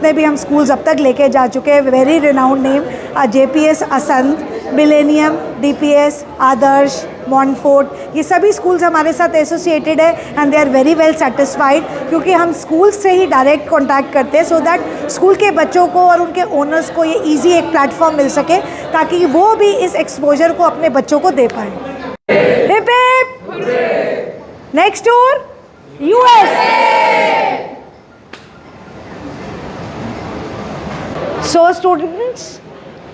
जितने भी हम स्कूल्स अब तक लेके जा चुके हैं, very renowned name, JPS Asandh, millennium, DPS, Adarsh, Montfort, ये सभी स्कूल्स हमारे साथ एसोसिएटेड है and they are very well satisfied, क्योंकि हम स्कूल से ही डायरेक्ट कांटेक्ट करते हैं सो दैट स्कूल के बच्चों को और उनके ओनर्स को ये इजी एक प्लेटफॉर्म मिल सके ताकि वो भी इस एक्सपोजर को अपने बच्चों को दे पाएँ। Hip hip. Next tour US। So students,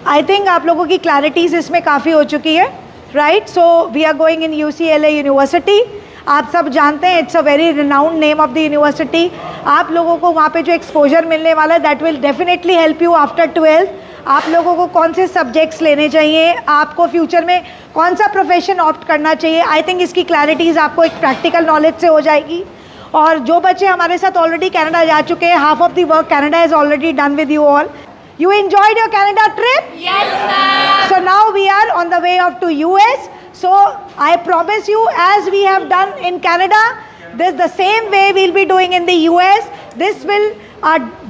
I think आप लोगों की क्लैरिटीज इसमें काफ़ी हो चुकी है, right? So we are going in UCLA university. आप सब जानते हैं it's a very renowned name of the university. आप लोगों को वहाँ पे जो एक्सपोजर मिलने वाला है that will definitely help you after 12th। आप लोगों को कौन से सब्जेक्ट्स लेने चाहिए, आपको फ्यूचर में कौन सा प्रोफेशन ऑप्ट करना चाहिए, आई थिंक इसकी क्लैरिटीज़ आपको एक प्रैक्टिकल नॉलेज से हो जाएगी। और जो बच्चे हमारे साथ ऑलरेडी कनाडा जा चुके हैं, half of the work Canada is already done with you all. You enjoyed your Canada trip? Yes, ma'am. So now we are on the way off to US. So I promise you, as we have done in Canada, this the same way we'll be doing in the US. This will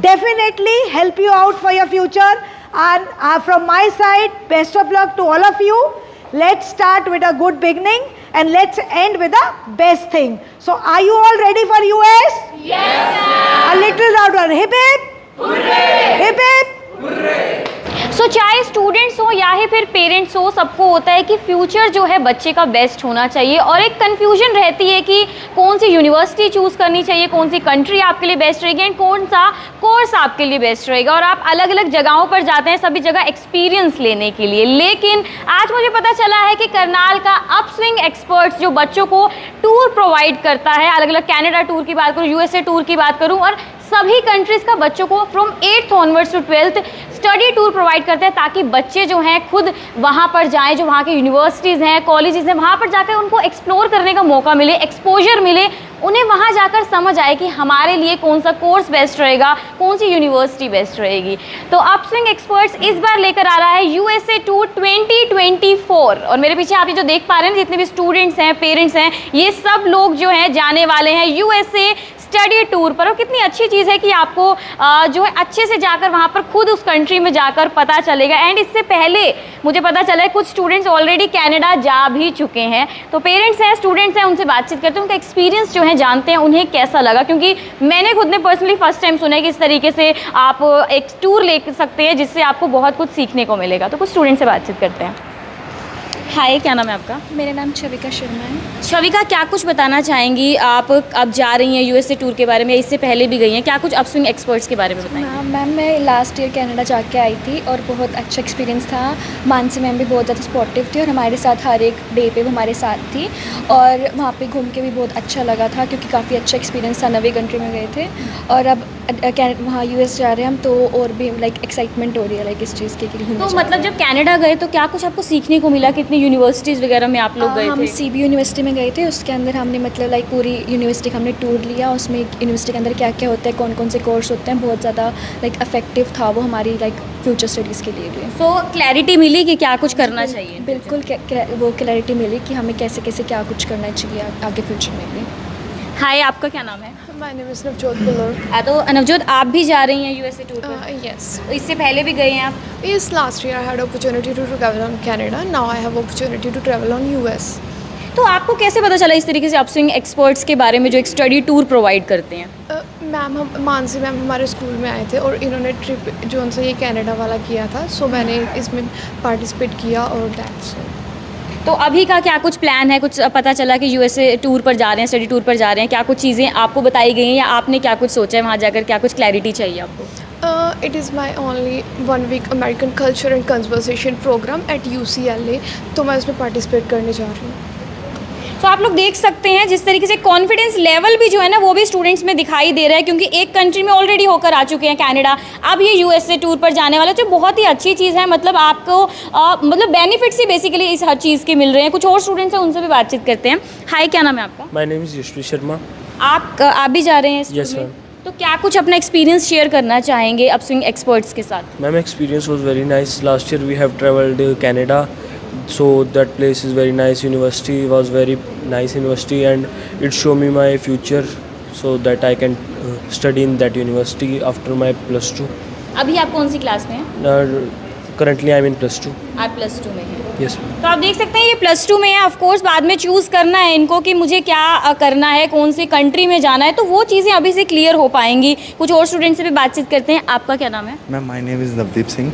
definitely help you out for your future. And from my side, best of luck to all of you. Let's start with a good beginning and let's end with the best thing. So are you all ready for US? Yes, ma'am. A little louder. Hip hip. Hooray! Hip hip. सो चाहे students हो या ही फिर parents हो, सबको होता है कि future जो है बच्चे का बेस्ट होना चाहिए और एक कन्फ्यूजन रहती है कि कौन सी यूनिवर्सिटी चूज़ करनी चाहिए, कौन सी कंट्री आपके लिए बेस्ट रहेगी एंड कौन सा कोर्स आपके लिए बेस्ट रहेगा। और आप अलग अलग जगहों पर जाते हैं सभी जगह एक्सपीरियंस लेने के लिए, लेकिन आज मुझे पता चला है कि करनाल का अपस्विंग एक्सपर्ट्स जो बच्चों को टूर प्रोवाइड करता है, अलग अलग कैनेडा टूर की बात करूँ, USA टूर की बात करूँ, और सभी कंट्रीज़ का बच्चों को from 8th onwards to 12th study tour provide करते हैं ताकि बच्चे जो हैं खुद वहाँ पर जाएं, जो वहाँ के यूनिवर्सिटीज़ हैं, कॉलेजेस हैं, वहाँ पर जाकर उनको एक्सप्लोर करने का मौका मिले, एक्सपोजर मिले, उन्हें वहाँ जाकर समझ आए कि हमारे लिए कौन सा कोर्स बेस्ट रहेगा, कौन सी यूनिवर्सिटी बेस्ट रहेगी। तो अपस्विंग एक्सपर्ट्स इस बार लेकर आ रहा है USA टूर 2024 और मेरे पीछे आप ये जो देख पा रहे हैं, जितने भी स्टूडेंट्स हैं, पेरेंट्स हैं, ये सब लोग जो हैं जाने वाले हैं USA स्टडी टूर पर। और कितनी अच्छी चीज़ है कि आपको जो है अच्छे से जाकर वहाँ पर खुद उस कंट्री में जाकर पता चलेगा। एंड इससे पहले मुझे पता चला है कुछ स्टूडेंट्स ऑलरेडी कनाडा जा भी चुके हैं, तो पेरेंट्स हैं, स्टूडेंट्स हैं, उनसे बातचीत करते हैं, उनका एक्सपीरियंस जो है जानते हैं उन्हें कैसा लगा, क्योंकि मैंने खुद ने पर्सनली फर्स्ट टाइम सुना है कि इस तरीके से आप एक टूर ले सकते हैं जिससे आपको बहुत कुछ सीखने को मिलेगा। तो कुछ स्टूडेंट से बातचीत करते हैं। हाय, क्या नाम है आपका? मेरा नाम छविका शर्मा है। छविका, क्या कुछ बताना चाहेंगी आप? अब जा रही हैं USA टूर के बारे में, इससे पहले भी गई हैं, क्या कुछ अपस्विंग एक्सपर्ट्स के बारे में बताएंगी? मैम, मैं लास्ट ईयर कनाडा जाके आई थी और बहुत अच्छा एक्सपीरियंस था। मानसी मैम भी बहुत ज़्यादा सपोर्टिव थी और हमारे साथ हर एक डे पे वो हमारे साथ थी और वहाँ पे घूम के भी बहुत अच्छा लगा था क्योंकि काफ़ी अच्छा एक्सपीरियंस था। नवी कंट्री में गए थे और अब वहाँ US जा रहे हैं हम, तो और भी लाइक एक्साइटमेंट हो रही है लाइक इस चीज़ की। तो मतलब जब कनाडा गए तो क्या कुछ आपको सीखने को मिला? कितनी यूनिवर्सिटीज़ वगैरह में आप लोग गए थे? हम CB यूनिवर्सिटी में गए थे, उसके अंदर हमने मतलब लाइक पूरी यूनिवर्सिटी का हमने टूर लिया। उसमें यूनिवर्सिटी के अंदर क्या क्या होता है, कौन कौन से कोर्स होते हैं, बहुत ज़्यादा लाइक इफेक्टिव था वो हमारी लाइक फ्यूचर स्टडीज़ के लिए भी। तो क्लैरिटी मिली कि क्या कुछ करना चाहिए? बिल्कुल वो क्लैरिटी मिली कि हमें कैसे कैसे क्या कुछ करना चाहिए आगे फ्यूचर में भी। हाय, आपका क्या नाम है? My name is Navjot Buller. तो नवजोत, आप भी जा रही हैं USA टूर पर? Yes. तो इससे पहले भी गए हैं आप? Yes, last year I had opportunity to travel on Canada. Now I have opportunity to travel on US. तो आपको कैसे पता चला इस तरीके से अपस्विंग एक्सपर्ट्स के बारे में जो एक स्टडी टूर प्रोवाइड करते हैं? मैम, हम मानसी मैम हमारे स्कूल में आए थे और इन्होंने ट्रिप जो उनसे ये कनाडा वाला किया था, सो मैंने इसमें पार्टिसिपेट किया और दैट्स। तो अभी का क्या कुछ प्लान है? कुछ पता चला कि USA टूर पर जा रहे हैं, स्टडी टूर पर जा रहे हैं, क्या कुछ चीज़ें आपको बताई गई हैं या आपने क्या कुछ सोचा है वहाँ जाकर, क्या कुछ क्लैरिटी चाहिए आपको? It is my only 1 week American culture and conversation program at UCLA, तो मैं उसमें पार्टिसिपेट करने जा रही हूँ। तो आप लोग देख सकते हैं जिस तरीके से कॉन्फिडेंस लेवल भी जो है ना वो भी स्टूडेंट्स में दिखाई दे रहा है, क्योंकि एक कंट्री में ऑलरेडी होकर आ चुके हैं कनाडा, अब ये USA टूर पर जाने वाला, जो बहुत ही अच्छी चीज़ है। मतलब आपको मतलब बेनिफिट्स ही बेसिकली इस हर चीज़ के मिल रहे हैं। कुछ और स्टूडेंट्स हैं, उनसे भी बातचीत करते हैं। हाय, क्या नाम है आपका? My name is Yashvi Sharma. आप भी जा रहे हैं? Yes ma'am. तो क्या कुछ अपना एक्सपीरियंस शेयर करना चाहेंगे अपस्विंग एक्सपर्ट्स के साथ? Ma'am, experience was very nice. Last year we have travelled Canada, so that place is very nice. University was very nice university and it showed me my future, so that I can study in that university after my +2. अभी आप कौन सी class में हैं? Currently I am in +2. आप +2 में हैं। Yes ma'am. तो आप देख सकते हैं ये +2 में है। ऑफ कोर्स बाद में चूज़ करना है इनको कि मुझे क्या करना है, कौन सी कंट्री में जाना है, तो वो चीज़ें अभी से क्लियर हो पाएंगी। कुछ और स्टूडेंट से भी बातचीत करते हैं। आपका क्या नाम है? Ma'am, my name is Navdeep Singh.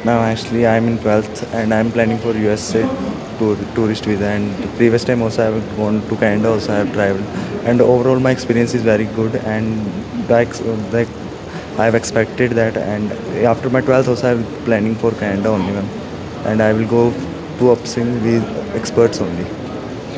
Ma'am, actually I am in 12th and I am planning for USA tourist visa, and previous time also I have gone to Canada, also I have traveled, and overall my experience is very good, and like I have expected that, and after my 12th also I am planning for Canada only, ma'am, and I will go to upswing with experts only.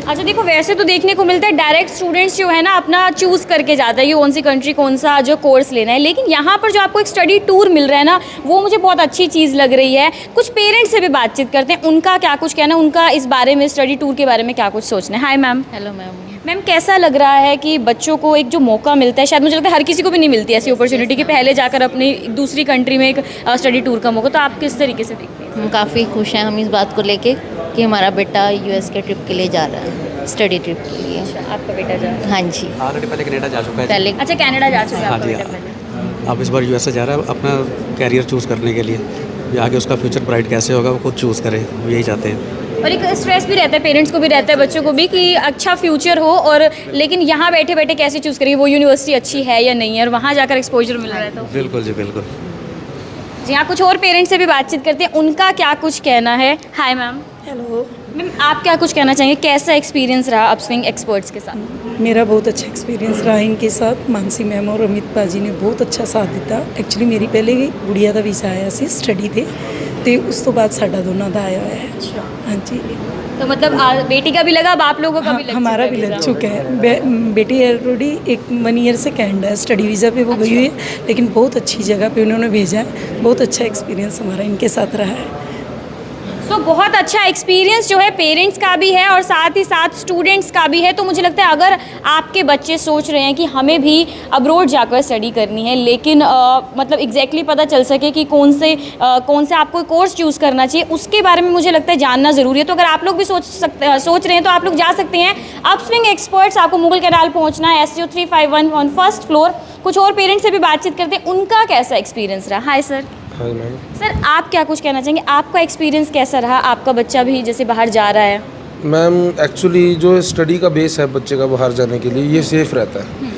अच्छा देखो, वैसे तो देखने को मिलता है direct students जो है ना अपना चूज़ करके जाता है कि कौन सी कंट्री कौन सा जो कोर्स लेना है, लेकिन यहाँ पर जो आपको एक स्टडी टूर मिल रहा है ना, वो मुझे बहुत अच्छी चीज़ लग रही है। कुछ पेरेंट्स से भी बातचीत करते हैं, उनका क्या कुछ कहना है, उनका इस बारे में स्टडी टूर के बारे में क्या कुछ सोचना है। Hi ma'am. Hello ma'am. Ma'am, कैसा लग रहा है कि बच्चों को एक जो मौका मिलता है, शायद मुझे लगता है हर किसी को भी नहीं मिलती ऐसी अपॉर्चुनिटी कि पहले जाकर अपनी दूसरी कंट्री में एक स्टडी टूर का मौका, तो आप किस तरीके से देखते हैं? हम काफ़ी खुश हैं हम इस बात को लेके कि हमारा बेटा यूएस के ट्रिप के लिए जा रहा है, स्टडी ट्रिप के लिए। अच्छा, आपका बेटा जा रहा है? हाँ जी, ऑलरेडी पहले कनाडा जा चुका है। पहले अच्छा, कनाडा जा चुका है हाँ आपका जी, बेटा पहले। अब इस बार यूएसए जा रहा है अपना कैरियर चूज़ करने के लिए, या आगे उसका फ्यूचर ब्राइट कैसे होगा वो खुद चूज़ करे, वो यही चाहते हैं। और एक स्ट्रेस भी रहता है, पेरेंट्स को भी रहता है, बच्चों को भी, कि अच्छा फ्यूचर हो, और लेकिन यहाँ बैठे बैठे कैसे चूज़ करेंगे वो यूनिवर्सिटी अच्छी है या नहीं है, और वहाँ जाकर एक्सपोजर मिल रहा है। तो बिल्कुल जी, बिल्कुल जी हाँ, कुछ और पेरेंट्स से भी बातचीत करते हैं, उनका क्या कुछ कहना है। Hi ma'am. हेलो मैम, आप क्या कुछ कहना चाहेंगे, कैसा एक्सपीरियंस रहा अपस्विंग एक्सपर्ट्स के साथ? मेरा बहुत अच्छा एक्सपीरियंस रहा इनके साथ। मानसी मैम और अमित पाजी ने बहुत अच्छा साथ दिता। एक्चुअली मेरी पहले गुड़िया का वीज़ा आया सी स्टडी थे, तो उस तो बाद साडा दोनों का आया है। अच्छा, हाँ जी। तो मतलब बेटी का भी लगा, अब आप लोगों का भी लग हमारा भी लग चुका है। बेटी ऑलरेडी 1 ईयर से कैनेडा स्टडी वीज़ा पे वो गई हुई है, लेकिन बहुत अच्छी जगह पे उन्होंने भेजा है। बहुत अच्छा एक्सपीरियंस हमारा इनके साथ रहा है। तो बहुत अच्छा एक्सपीरियंस जो है पेरेंट्स का भी है और साथ ही साथ स्टूडेंट्स का भी है। तो मुझे लगता है अगर आपके बच्चे सोच रहे हैं कि हमें भी अब्रॉड जाकर स्टडी करनी है, लेकिन मतलब एग्जैक्टली पता चल सके कि कौन से आपको कोर्स चूज़ करना चाहिए, उसके बारे में मुझे लगता है जानना ज़रूरी है। तो अगर आप लोग भी सोच रहे हैं तो आप लोग जा सकते हैं अपस्विंग एक्सपर्ट्स। आपको मुगल कैनाल पहुँचना है, SU 351 ऑन फर्स्ट फ्लोर। कुछ और पेरेंट्स से भी बातचीत करते हैं, उनका कैसा एक्सपीरियंस रहा। Hi sir. हाँ मैम। सर, आप क्या कुछ कहना चाहेंगे, आपका एक्सपीरियंस कैसा रहा? आपका बच्चा भी जैसे बाहर जा रहा है। मैम, एक्चुअली जो स्टडी का बेस है बच्चे का बाहर जाने के लिए, ये सेफ़ रहता है।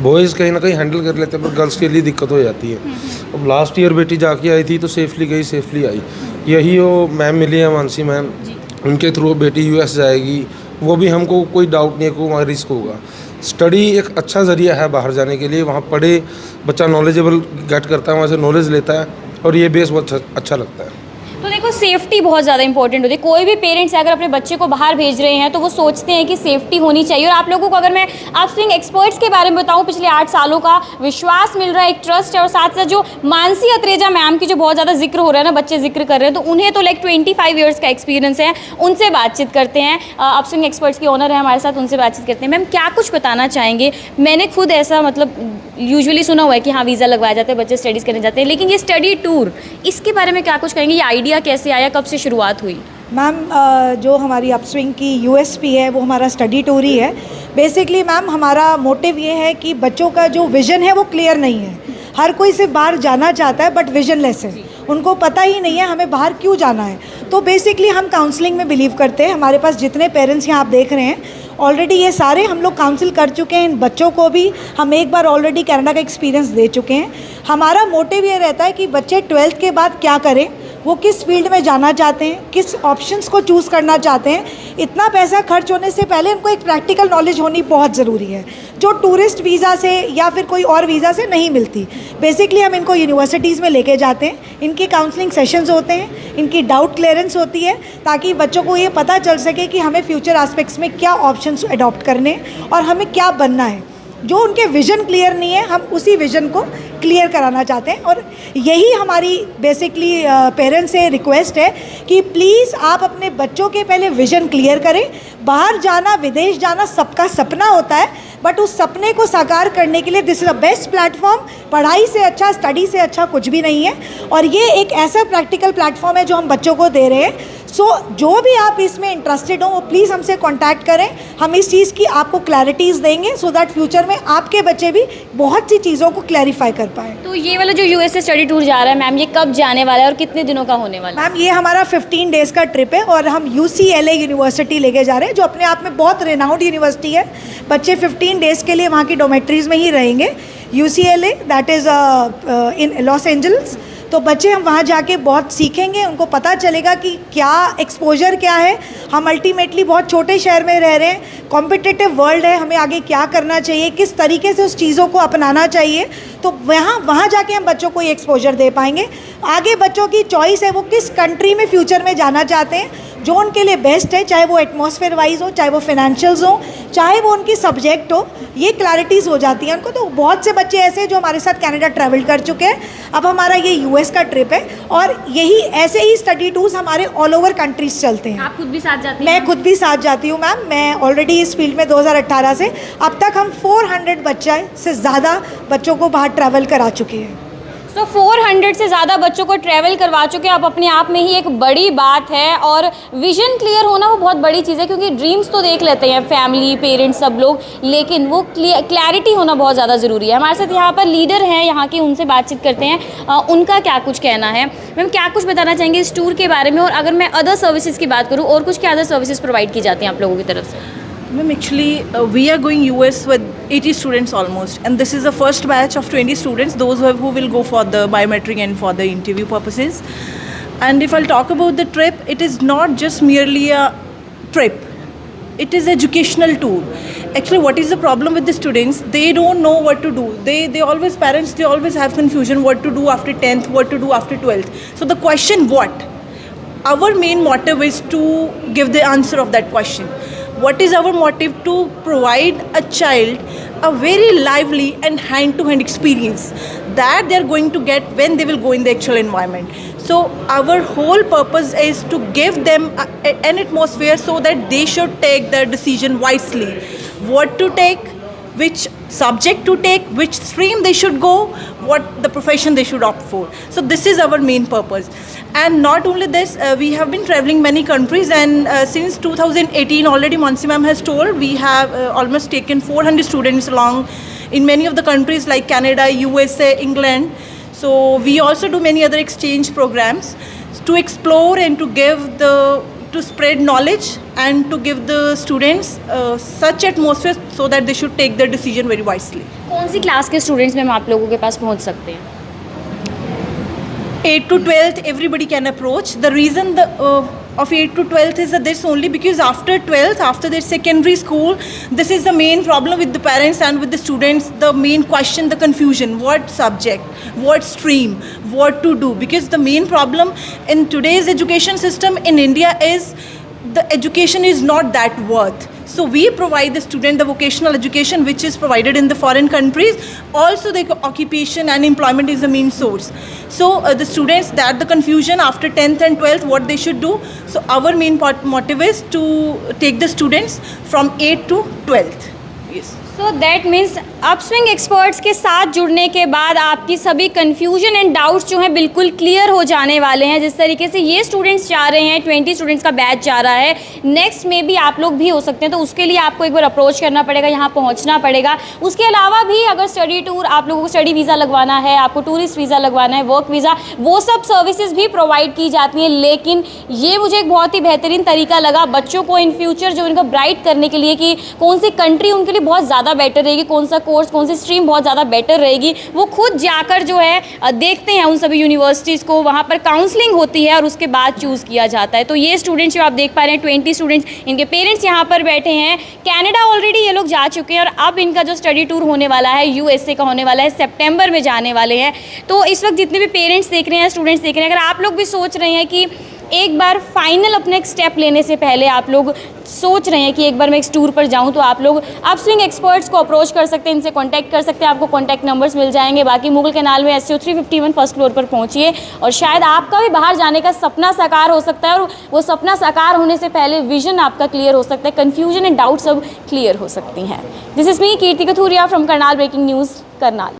बॉयज़ कहीं ना कहीं हैंडल कर लेते हैं, पर गर्ल्स के लिए दिक्कत हो जाती है। अब लास्ट ईयर बेटी जाके आई थी तो सेफली गई, सेफली आई। यही वो मैम मिली है, मानसी मैम, उनके थ्रू बेटी US जाएगी। वो भी हमको कोई डाउट नहीं है कि वहाँ रिस्क होगा। स्टडी एक अच्छा ज़रिया है बाहर जाने के लिए। वहाँ पढ़े बच्चा नॉलेजेबल गेट करता है, वहाँ से नॉलेज लेता है, और ये बेस बहुत अच्छा लगता है। तो देखो, सेफ्टी बहुत ज़्यादा इंपॉर्टेंट होती है। कोई भी पेरेंट्स अगर अपने बच्चे को बाहर भेज रहे हैं तो वो सोचते हैं कि सेफ्टी होनी चाहिए। और आप लोगों को अगर मैं अपस्विंग एक्सपर्ट्स के बारे में बताऊं, पिछले 8 सालों का विश्वास मिल रहा है, एक ट्रस्ट है, और साथ साथ जो मानसी अत्रेजा मैम की जो बहुत ज़्यादा जिक्र हो रहा है ना, बच्चे जिक्र कर रहे हैं, तो उन्हें तो लाइक 25 ईयर्स का एक्सपीरियंस है। उनसे बातचीत करते हैं। अपस्विंग एक्सपर्ट्स की ओनर है हमारे साथ, उनसे बातचीत करते हैं। मैम, क्या कुछ बताना चाहेंगे? मैंने खुद ऐसा मतलब यूजुअली सुना हुआ है कि हाँ, वीज़ा लगवाया जाता है, बच्चे स्टडीज़ करने जाते हैं, लेकिन ये स्टडी टूर, इसके बारे में क्या कुछ कहेंगे? ये आइडिया कैसे आया, कब से शुरुआत हुई? मैम, जो हमारी अपस्विंग की USP है वो हमारा स्टडी टूर ही है। बेसिकली मैम, हमारा मोटिव ये है कि बच्चों का जो विज़न है वो क्लियर नहीं है। हर कोई सिर्फ बाहर जाना चाहता है बट विजनलेस है, उनको पता ही नहीं है हमें बाहर क्यों जाना है। तो बेसिकली हम काउंसलिंग में बिलीव करते हैं। हमारे पास जितने पेरेंट्स यहाँ आप देख रहे हैं, ऑलरेडी ये सारे हम लोग काउंसिल कर चुके हैं। इन बच्चों को भी हम एक बार ऑलरेडी कनाडा का एक्सपीरियंस दे चुके हैं। हमारा मोटिव ये रहता है कि बच्चे 12th के बाद क्या करें, वो किस फील्ड में जाना चाहते हैं, किस ऑप्शंस को चूज़ करना चाहते हैं। इतना पैसा खर्च होने से पहले उनको एक प्रैक्टिकल नॉलेज होनी बहुत ज़रूरी है, जो टूरिस्ट वीज़ा से या फिर कोई और वीज़ा से नहीं मिलती। बेसिकली हम इनको यूनिवर्सिटीज़ में लेके जाते हैं, इनकी काउंसलिंग सेशंस होते हैं, इनकी डाउट क्लियरेंस होती है, ताकि बच्चों को ये पता चल सके कि हमें फ्यूचर एस्पेक्ट्स में क्या ऑप्शंस अडॉप्ट करने और हमें क्या बनना है। जो उनके विज़न क्लियर नहीं है, हम उसी विज़न को क्लियर कराना चाहते हैं। और यही हमारी बेसिकली पेरेंट्स से रिक्वेस्ट है कि प्लीज़ आप अपने बच्चों के पहले विज़न क्लियर करें। बाहर जाना, विदेश जाना सबका सपना होता है, बट उस सपने को साकार करने के लिए this is the best platform. पढ़ाई से अच्छा, स्टडी से अच्छा कुछ भी नहीं है, और ये एक ऐसा प्रैक्टिकल प्लेटफॉर्म है जो हम बच्चों को दे रहे हैं। सो जो भी आप इसमें इंटरेस्टेड हो वो प्लीज़ हमसे कांटेक्ट करें, हम इस चीज़ की आपको क्लैरिटीज़ देंगे सो दैट फ्यूचर में आपके बच्चे भी बहुत सी चीज़ों को क्लैरिफाई कर पाएँ। तो ये वाला जो यूएसए स्टडी टूर जा रहा है मैम, ये कब जाने वाला है और कितने दिनों का होने वाला है? मैम ये हमारा 15 डेज़ का ट्रिप है और हम UCLA यूनिवर्सिटी लेके जा रहे हैं जो अपने आप में बहुत रेनाउंड यूनिवर्सिटी है। बच्चे 15 डेज़ के लिए वहाँ की डोमेट्रीज़ में ही रहेंगे। UCLA that is in Los Angeles. तो बच्चे हम वहाँ जाके बहुत सीखेंगे, उनको पता चलेगा कि क्या एक्सपोजर क्या है। हम अल्टीमेटली बहुत छोटे शहर में रह रहे हैं, कॉम्पिटिटिव वर्ल्ड है, हमें आगे क्या करना चाहिए, किस तरीके से उस चीज़ों को अपनाना चाहिए। तो वहाँ जाके हम बच्चों को ये एक्सपोजर दे पाएंगे। आगे बच्चों की चॉइस है वो किस कंट्री में फ्यूचर में जाना चाहते हैं, जो उनके लिए बेस्ट है, चाहे वो एटमॉस्फेयर वाइज हो, चाहे वो फाइनेंशियल्स हो, चाहे वो उनकी सब्जेक्ट हो, ये क्लैरिटीज़ हो जाती हैं उनको। तो बहुत से बच्चे ऐसे हैं जो हमारे साथ कनाडा ट्रैवल कर चुके हैं। अब हमारा ये US का ट्रिप है और यही ऐसे ही स्टडी टूर्स हमारे ऑल ओवर कंट्रीज चलते हैं। आप खुद भी साथ जाती हैं? मैं खुद भी साथ जाती हूँ मैम। मैं ऑलरेडी इस फील्ड में 2018 से अब तक हम 400 बच्चे से ज़्यादा बच्चों को बाहर ट्रैवल करा चुके हैं। सो 400 से ज़्यादा बच्चों को ट्रैवल करवा चुके हैं आप, अपने आप में ही एक बड़ी बात है। और विजन क्लियर होना वो बहुत बड़ी चीज़ है, क्योंकि ड्रीम्स तो देख लेते हैं फैमिली, पेरेंट्स, सब लोग, लेकिन वो क्लैरिटी होना बहुत ज़्यादा ज़रूरी है। हमारे साथ यहाँ पर लीडर हैं यहाँ की, उनसे बातचीत करते हैं उनका क्या कुछ कहना है। मैम क्या कुछ बताना चाहेंगे इस टूर के बारे में, और अगर मैं अदर सर्विसेज की बात करूँ और कुछ क्या अदर सर्विसेज प्रोवाइड की जाती हैं आप लोगों की तरफ से? Ma'am, actually, we are going US with 80 students almost, and this is the first batch of 20 students, those who will go for the biometric and for the interview purposes. And if I'll talk about the trip, it is not just merely a trip. It is educational tour. Actually, what is the problem with the students? They don't know what to do. Parents always have confusion what to do after 10th, what to do after 12th. So the question what? Our main motive is to give the answer of that question. What is our motive? To provide a child a very lively and hand-to-hand experience that they are going to get when they will go in the actual environment. So our whole purpose is to give them an atmosphere so that they should take their decision wisely. What to take, which subject to take, which stream they should go, what the profession they should opt for. So this is our main purpose. And not only this, we have been traveling many countries, and since 2018 already Mansi ma'am has told, we have almost taken 400 students along in many of the countries like Canada, USA, England. So we also do many other exchange programs to explore and to spread knowledge and to give the students such atmosphere so that they should take their decision very wisely. कौन सी class के students ma'am आप लोगों के पास पहुंच सकते हैं? 8 to 12th everybody can approach. The reason of 8 to 12th is this only because after 12th, after their secondary school, this is the main problem with the parents and with the students. The main question, the confusion: what subject, what stream, what to do. Because the main problem in today's education system in India is the education is not that worth. So we provide the student the vocational education which is provided in the foreign countries. Also the occupation and employment is the main source. So the students, that the confusion after 10th and 12th what they should do. So our main motive is to take the students from 8th to 12th. Yes. So that means upswing experts के साथ जुड़ने के बाद आपकी सभी confusion and doubts जो हैं बिल्कुल क्लियर हो जाने वाले हैं। जिस तरीके से ये स्टूडेंट्स जा रहे हैं, 20 स्टूडेंट्स का बैच जा रहा है, नेक्स्ट में भी आप लोग भी हो सकते हैं। तो उसके लिए आपको एक बार अप्रोच करना पड़ेगा, यहाँ पहुँचना पड़ेगा। उसके अलावा भी अगर स्टडी टूर, आप लोगों को स्टडी वीज़ा लगवाना है, आपको टूरिस्ट वीज़ा लगवाना है, वर्क वीज़ा, वो सब सर्विसेज भी प्रोवाइड की जाती हैं। लेकिन ये मुझे एक बहुत ही बेहतरीन तरीका लगा बच्चों को इन फ्यूचर जो इनको ब्राइट करने के लिए, कि कौन सी कंट्री उनके लिए बहुत ज़्यादा बेटर रहेगी, कौन सा कोर्स, कौन सी स्ट्रीम बहुत ज़्यादा बेटर रहेगी, वो खुद जाकर जो है देखते हैं उन सभी यूनिवर्सिटीज़ को। वहाँ पर काउंसलिंग होती है और उसके बाद चूज़ किया जाता है। तो ये स्टूडेंट्स जो आप देख पा रहे हैं, 20 स्टूडेंट्स, इनके पेरेंट्स यहाँ पर बैठे हैं। कनाडा ऑलरेडी ये लोग जा चुके हैं और अब इनका जो स्टडी टूर होने वाला है USA का होने वाला है, सितंबर में जाने वाले हैं। तो इस वक्त जितने भी पेरेंट्स देख रहे हैं, स्टूडेंट्स देख रहे हैं, अगर आप लोग भी सोच रहे हैं कि एक बार फाइनल अपने एक स्टेप लेने से पहले आप लोग सोच रहे हैं कि एक बार मैं इस टूर पर जाऊं, तो आप लोग अपस्विंग एक्सपर्ट्स को अप्रोच कर सकते हैं, इनसे कांटेक्ट कर सकते हैं। आपको कांटेक्ट नंबर्स मिल जाएंगे। बाकी मुगल कैनाल में SCO 351 फर्स्ट फ्लोर पर पहुंचिए और शायद आपका भी बाहर जाने का सपना साकार हो सकता है। और वो सपना साकार होने से पहले विजन आपका क्लियर हो सकता है, कन्फ्यूजन एंड डाउट सब क्लियर हो सकती हैं। This is me Kirti Kathuria from Karnal breaking news Karnal.